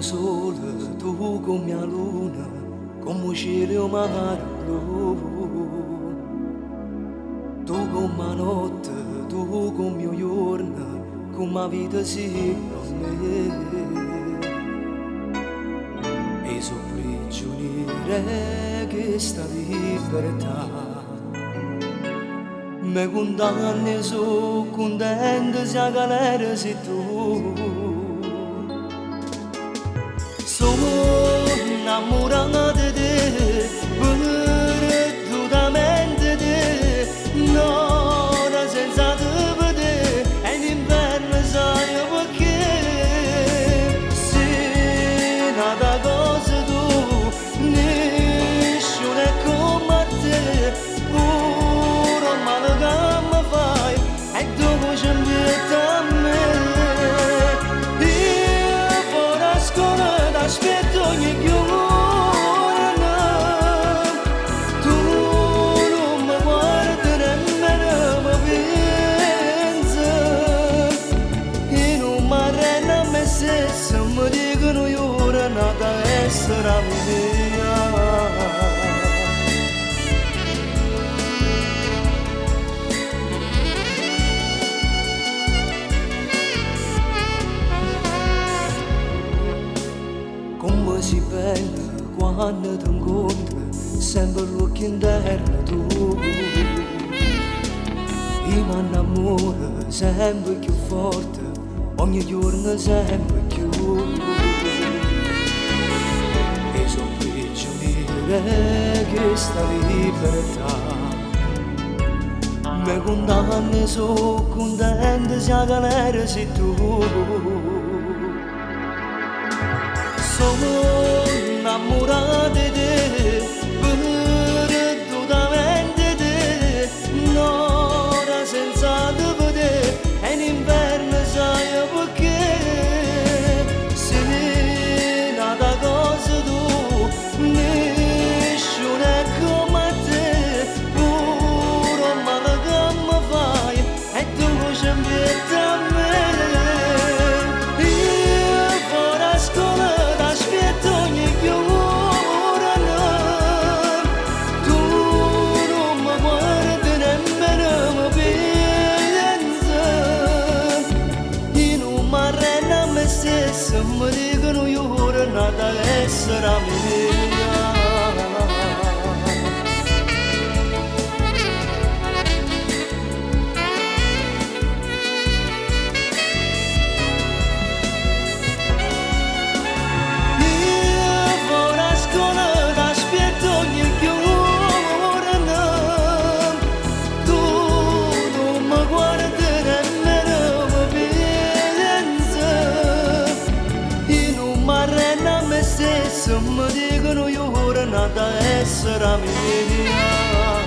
sole, tu come la luna, come un cielo mare blu. Tu come la notte, tu come il giorno, come la vita si per me. E sono prigioniere che sta libertà. Me condanni su contento se a galera sei tu. Sono innamorata di te, perdutamente di te, un'ora senza te vedere, è l'inverno sai perché. Se nata cosa tu, nessuno è come te. Aspetto ogni giorno, tu non mi guardi nemmeno mi pensi, e non mi arrendo a me stesso, mi dicono io ora nata a essere mia. Come si bella quando ti incontri, sempre l'occhio in terra tu. Io mi innamoro sempre più forte, ogni giorno sempre più. E sono prigioniere che sta libertà. Me condanni sono contento se a galera sei tu. Sono innamorata di te, perdutamente di te, un'ora senza te vedere, è l'inverno sai perché. Se nata cosa tu, nessuno è come te, pure male che mi fai, e tu ci metti a me. Se mi dicono io ora nata a essere mia. Io vado a scuola, t'aspetto ogni giorno, tu non mi guardi nemmeno mi pensi. Se mi dicono io ora nata a essere mia.